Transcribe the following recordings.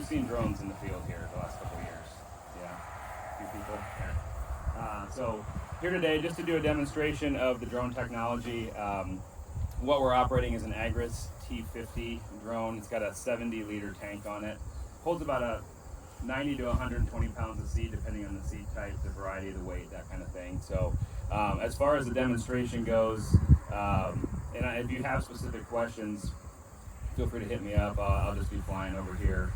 seen drones in the field here the last couple of years? Yeah, a few people. Okay. So here today, just to do a demonstration of the drone technology. What we're operating is an Agris T50 drone. It's got a 70-liter tank on it. Holds about a 90 to 120 pounds of seed, depending on the seed type, the variety, the weight, that kind of thing. So as far as the demonstration goes, if you have specific questions, feel free to hit me up. I'll just be flying over here.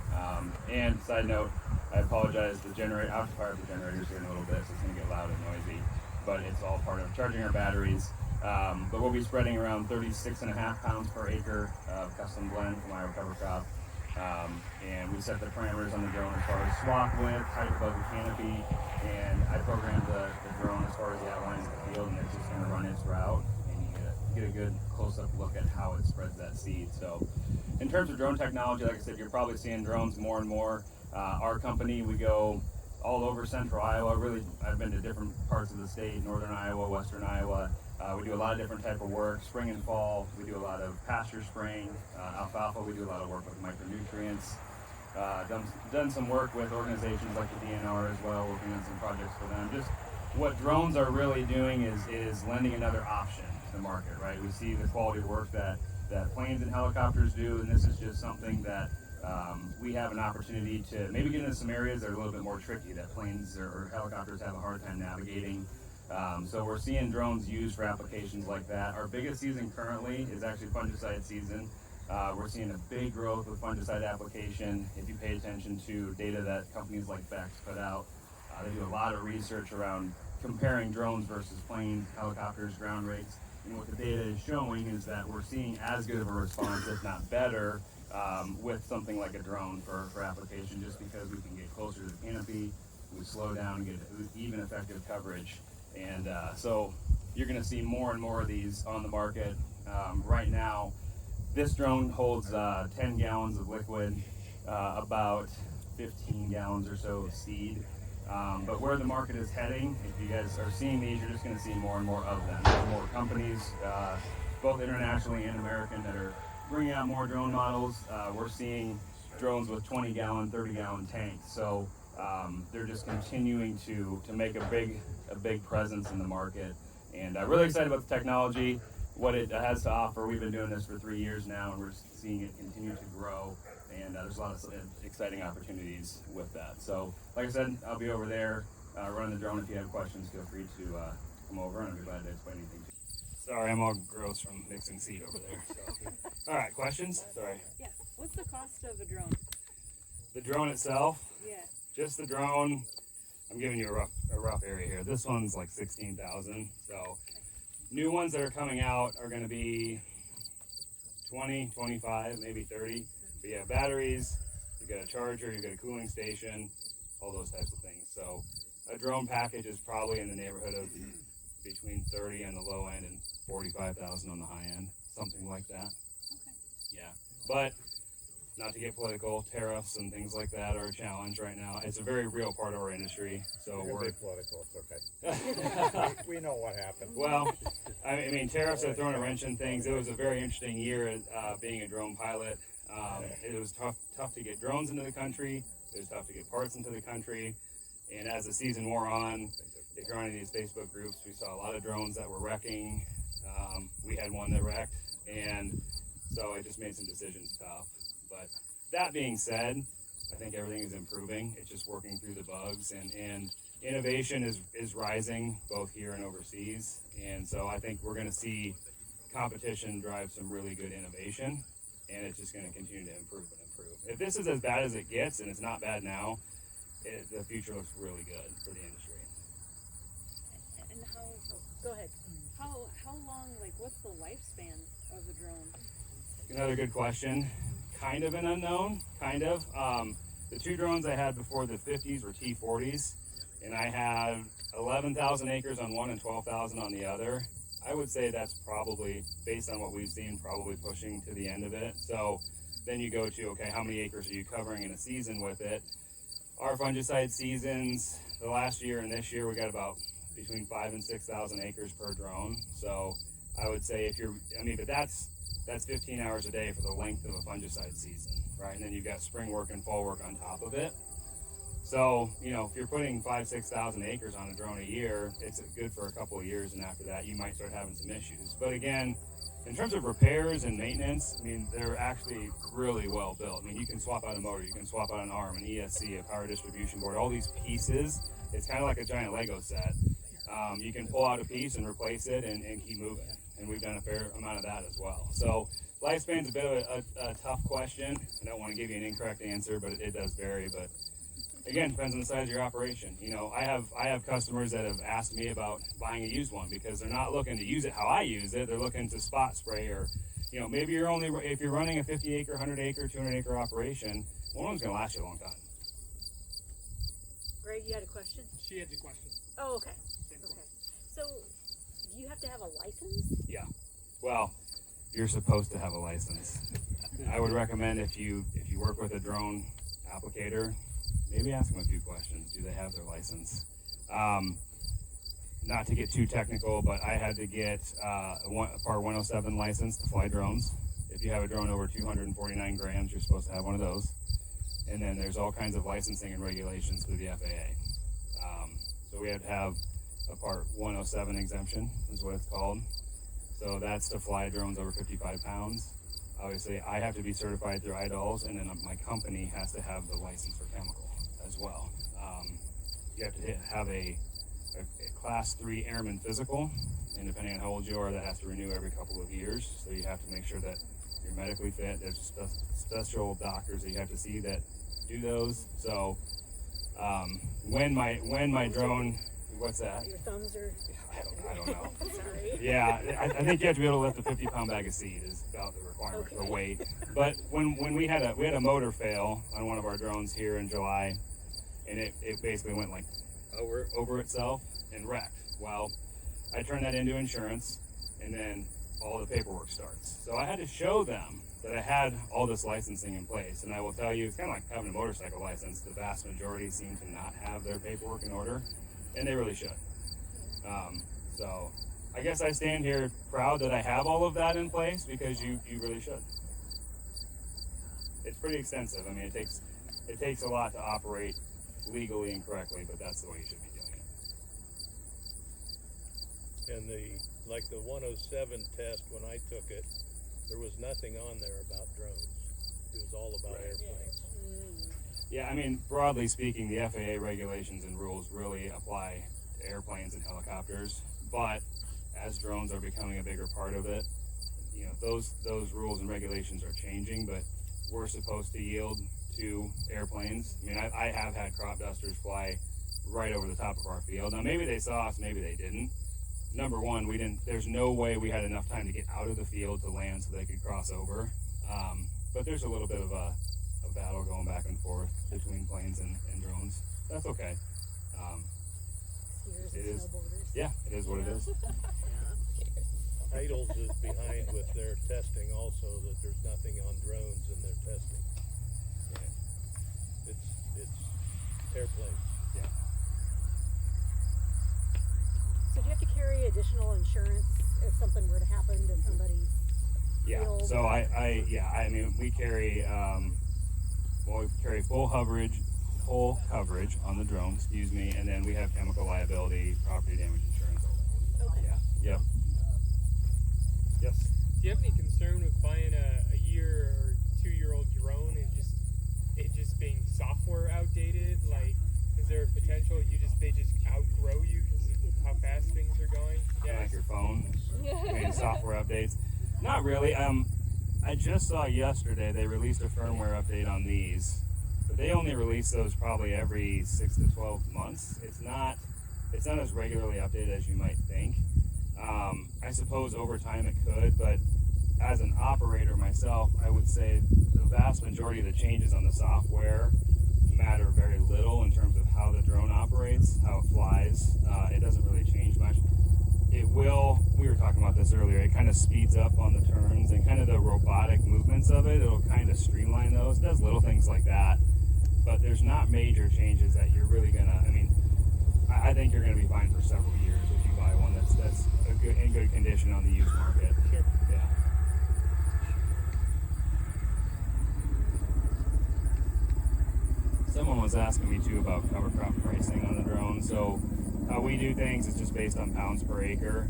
And side note, I apologize, I'll have to fire up the generators here in a little bit, so it's going to get loud and noisy. But it's all part of charging our batteries. But we'll be spreading around 36.5 pounds per acre of custom blend from Iowa cover crop. And we set the parameters on the drone as far as swath width, height above the canopy, and I programmed the drone as far as the outlines of the field, and it's just going to run its route, and you get a good close-up look at how it spreads that seed. So in terms of drone technology, like I said, you're probably seeing drones more and more. Our company, we go all over central Iowa. Really, I've been to different parts of the state, northern Iowa, western Iowa. We do a lot of different type of work, spring and fall. We do a lot of pasture spraying, alfalfa. We do a lot of work with micronutrients. Done some work with organizations like the DNR as well, working on some projects for them. Just what drones are really doing is lending another option to the market, right? We see the quality of work that planes and helicopters do, and this is just something that we have an opportunity to maybe get into some areas that are a little bit more tricky, that planes or helicopters have a hard time navigating. So we're seeing drones used for applications like that. Our biggest season currently is actually fungicide season. We're seeing a big growth with fungicide application. If you pay attention to data that companies like Beck's put out, they do a lot of research around comparing drones versus planes, helicopters, ground rates. And what the data is showing is that we're seeing as good of a response, if not better, with something like a drone for application, just because we can get closer to the canopy, we slow down and get even effective coverage. And so you're going to see more and more of these on the market. Right now, this drone holds 10 gallons of liquid, about 15 gallons or so of seed. But where the market is heading, if you guys are seeing these, you're just going to see more and more of them. There's more companies, both internationally and American, that are bringing out more drone models. We're seeing drones with 20-gallon, 30-gallon tanks. So they're just continuing to make a big presence in the market. And really excited about the technology, what it has to offer. We've been doing this for 3 years now, and we're seeing it continue to grow. And there's a lot of exciting opportunities with that. So, like I said, I'll be over there running the drone. If you have questions, feel free to come over, and I'll be glad to explain anything to you. Sorry, I'm all gross from mixing seed over there. So. All right, questions? Sorry. Yeah. What's the cost of a drone? The drone itself? Yeah. Just the drone. I'm giving you a rough area here. This one's like $16,000. So, new ones that are coming out are going to be 20, 25, maybe 30. But yeah, batteries, you've got a charger, you've got a cooling station, all those types of things. So a drone package is probably in the neighborhood of between 30 on the low end and 45,000 on the high end, something like that. Okay. Yeah, but not to get political, tariffs and things like that are a challenge right now. It's a very real part of our industry. So we're political. It's okay. we know what happened. Well, I mean, tariffs have thrown a wrench in things. It was a very interesting year being a drone pilot. It was tough to get drones into the country. It was tough to get parts into the country. And as the season wore on, if you're on any of these Facebook groups, we saw a lot of drones that were wrecking. We had one that wrecked, and so it just made some decisions tough. But that being said, I think everything is improving. It's just working through the bugs, and innovation is rising both here and overseas. And so I think we're going to see competition drive some really good innovation. And it's just going to continue to improve and improve. If this is as bad as it gets, and it's not bad now, the future looks really good for the industry. And go ahead. How long, what's the lifespan of the drone? Another good question. Kind of an unknown, kind of. The two drones I had before the 50s were T40s, and I had 11,000 acres on one and 12,000 on the other. I would say that's probably, based on what we've seen, probably pushing to the end of it. So then you go to, okay, how many acres are you covering in a season with it? Our fungicide seasons, the last year and this year, we got about between 5,000 and 6,000 acres per drone. So I would say but that's 15 hours a day for the length of a fungicide season, right? And then you've got spring work and fall work on top of it. So, if you're putting 5,000-6,000 acres on a drone a year, it's good for a couple of years, and after that, you might start having some issues. But again, in terms of repairs and maintenance, they're actually really well built. You can swap out a motor, you can swap out an arm, an ESC, a power distribution board, all these pieces. It's kind of like a giant Lego set. You can pull out a piece and replace it and keep moving. And we've done a fair amount of that as well. So lifespan's a bit of a tough question. I don't want to give you an incorrect answer, but it does vary. But again, depends on the size of your operation. I have customers that have asked me about buying a used one because they're not looking to use it how I use it. They're looking to spot spray, or maybe if you're running a 50 acre, 100 acre, 200 acre operation, one of them's going to last you a long time. Greg, you had a question? She had the question. Oh, okay. Same Okay. question. So, do you have to have a license? Yeah. Well, you're supposed to have a license. I would recommend if you work with a drone applicator, maybe ask them a few questions. Do they have their license? Not to get too technical, but I had to get a Part 107 license to fly drones. If you have a drone over 249 grams, you're supposed to have one of those. And then there's all kinds of licensing and regulations through the FAA. So we had to have a Part 107 exemption, is what it's called. So that's to fly drones over 55 pounds. Obviously, I have to be certified through IDALS, and then my company has to have the license for chemical as well. You have to have a Class 3 Airman physical, and depending on how old you are, that has to renew every couple of years. So you have to make sure that you're medically fit. There's special doctors that you have to see that do those. So when my drone, what's that? Your thumbs are. I don't know. Sorry. Yeah, I think you have to be able to lift a 50-pound bag of seed is about the requirement for weight. But when we had a motor fail on one of our drones here in July, and it basically went like over itself and wrecked. Well, I turned that into insurance, and then all the paperwork starts. So I had to show them that I had all this licensing in place. And I will tell you, it's kind of like having a motorcycle license. The vast majority seem to not have their paperwork in order, and they really should. So I guess I stand here proud that I have all of that in place, because you really should. It's pretty extensive. It takes a lot to operate legally and correctly, but that's the way you should be doing it. And the 107 test, when I took it, there was nothing on there about drones. It was all about airplanes. Yeah, broadly speaking, the FAA regulations and rules really apply to airplanes and helicopters, but as drones are becoming a bigger part of it, those rules and regulations are changing, but we're supposed to yield to airplanes. I have had crop dusters fly right over the top of our field. Now, maybe they saw us, maybe they didn't. Number one, there's no way we had enough time to get out of the field to land so they could cross over. But there's a little bit of a battle going back and forth between planes and drones. That's okay. It is. Yeah, it is what it is. IDALS is behind with their testing also, that there's nothing on drones in their testing. It's airplanes. Yeah. So do you have to carry additional insurance if something were to happen to somebody's field? So we carry we carry full coverage on the drone, and then we have chemical liability, property damage insurance. Okay. Yeah. Yep. Yes. Do you have any concern with buying a year or 2-year-old drone and it just being software outdated? Like, is there a potential they just outgrow you because of how fast things are going? Yeah. Like your phone. Software updates. Not really. I just saw yesterday they released a firmware update on these, but they only release those probably every 6 to 12 months. It's not as regularly updated as you might think. I suppose over time it could, but as an operator myself, I would say the vast majority of the changes on the software matter very little in terms of how the drone operates, how it flies. It doesn't really change much. It will, we were talking about this earlier, it kind of speeds up on the turns and kind of the robotic movements of it. It'll kind of streamline those. It does little things like that, but there's not major changes that you're really gonna, I think you're gonna be fine for several years if you buy one that's that's in good condition on the used market. Sure. Yeah. Someone was asking me too about cover crop pricing on the drone. So how we do things is just based on pounds per acre.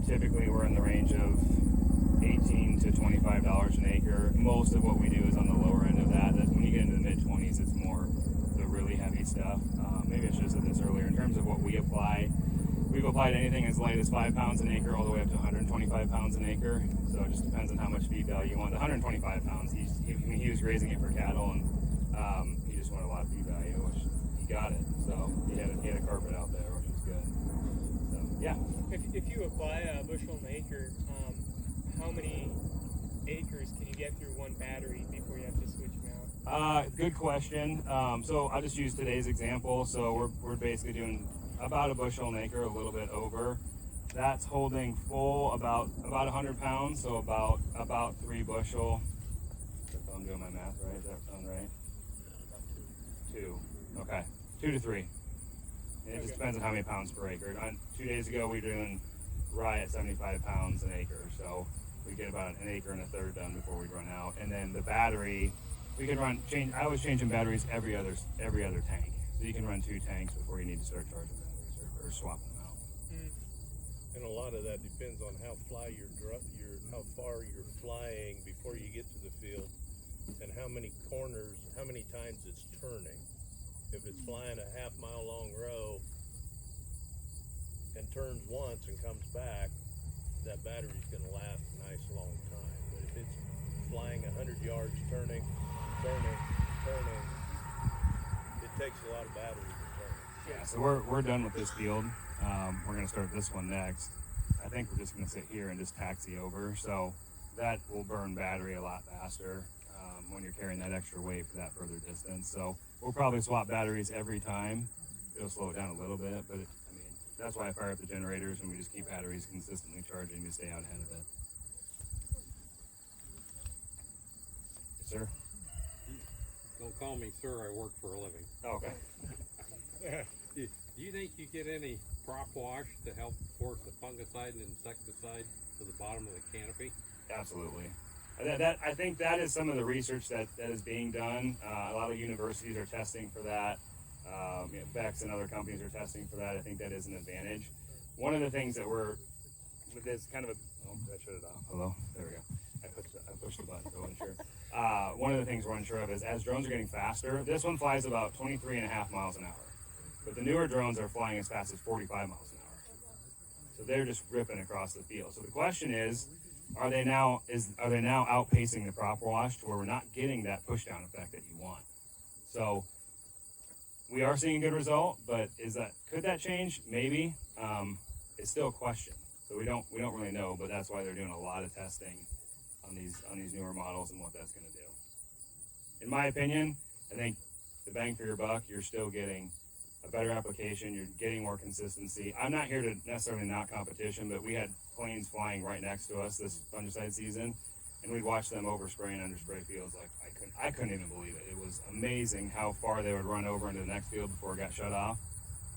Typically we're in the range of $18 to $25 an acre. Most of what we do is on the lower end of that. When you get into the mid-20s, it's more the really heavy stuff. Maybe I should have said this earlier. In terms of what we apply, we've applied anything as light as 5 pounds an acre all the way up to 125 pounds an acre. So it just depends on how much feed value you want. The 125 pounds, he was raising it for cattle, and he just wanted a lot of feed value, which he got it. So he had a carpet out there, which was good. So yeah. If you apply a bushel an acre, how many acres can you get through one battery before you have to switch them out? Good question. So I'll just use today's example. So we're basically doing about a bushel an acre, a little bit over. That's holding full about 100 pounds, so about 3 bushel. If I'm doing my math right, does that sound right? 2. Okay, 2 to 3. And it just depends on how many pounds per acre. 2 days ago we were doing rye at 75 pounds an acre, so we get about an acre and a third done before we run out. And then the battery, we can change. I was changing batteries every other tank, so you can run 2 tanks before you need to start charging batteries or swapping them out. And a lot of that depends on how far you're flying before you get to the field, and how many corners, how many times it's turning. If it's flying a half-mile long row and turns once and comes back, that battery's going to last a nice long time. But if it's flying 100 yards, turning, it takes a lot of battery to turn. Yeah, so we're done with this field. We're going to start this one next. I think we're just going to sit here and just taxi over. So that will burn battery a lot faster when you're carrying that extra weight for that further distance. So we'll probably swap batteries every time. It'll slow it down a little bit, but that's why I fire up the generators and we just keep batteries consistently charging to stay out ahead of it. Yes, sir? Don't call me sir, I work for a living. Oh, okay. Do you think you get any prop wash to help force the fungicide and insecticide to the bottom of the canopy? Absolutely. I think that is some of the research that is being done. A lot of universities are testing for that. Bex and other companies are testing for that. I think that is an advantage. One of the things that we're with this kind of a I shut it off. Hello, there we go. I pushed the button, so I wasn't sure. One of the things we're unsure of is as drones are getting faster. This one flies about 23.5 miles an hour, but the newer drones are flying as fast as 45 miles an hour. So they're just ripping across the field. So the question is, are they now outpacing the prop wash to where we're not getting that push down effect that you want? So we are seeing a good result, but could that change? Maybe. It's still a question. So we don't really know, but that's why they're doing a lot of testing on these newer models and what that's going to do. In my opinion, I think the bang for your buck, you're still getting a better application. You're getting more consistency. I'm not here to necessarily knock competition, but we had planes flying right next to us this fungicide season, and we'd watch them overspray and underspray fields like I couldn't even believe it. It was amazing how far they would run over into the next field before it got shut off,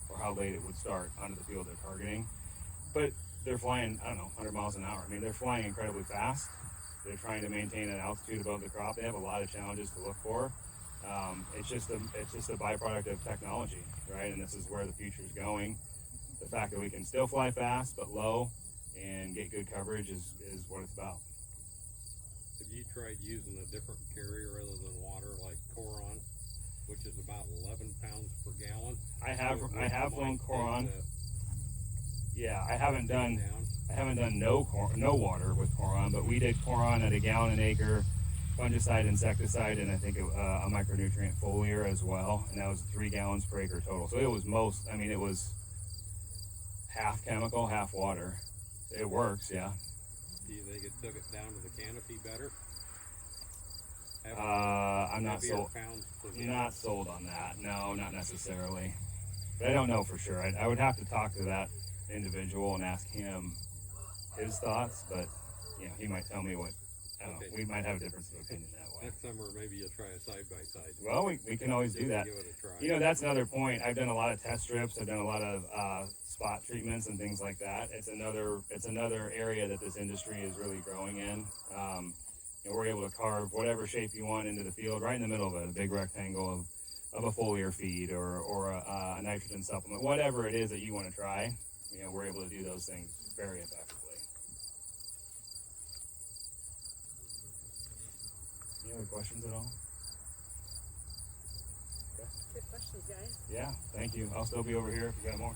or how late it would start onto the field they're targeting. But they're flying, 100 miles an hour. I mean, they're flying incredibly fast. They're trying to maintain an altitude above the crop. They have a lot of challenges to look for. It's just a byproduct of technology, right? And this is where the future is going. The fact that we can still fly fast but low and get good coverage is what it's about. Have you tried using a different carrier other than water, like Coron, which is about 11 pounds per gallon? I have flown Coron. Yeah, I haven't done no water with Coron, but we did Coron at a gallon an acre, fungicide, insecticide, and I think a micronutrient foliar as well, and that was 3 gallons per acre total. So it was it was half chemical, half water. It works, yeah. Do you think it took it down to the canopy better? I'm not sold. Not sold on that. No, not necessarily. But I don't know for sure. I would have to talk to that individual and ask him his thoughts. But he might tell me what. I don't know. We might have a difference of opinion that way. Next time or maybe you'll try a side by side. Well, we can always do that. Give it a try. You know, that's another point. I've done a lot of test strips. I've done a lot of spot treatments and things like that. It's another area that this industry is really growing in. You know, we're able to carve whatever shape you want into the field, right in the middle of it, a big rectangle of a foliar feed or a nitrogen supplement, whatever it is that you want to try. You know, we're able to do those things very effectively. Any other questions at all? Good questions, guys. Yeah, thank you. I'll still be over here if you got more.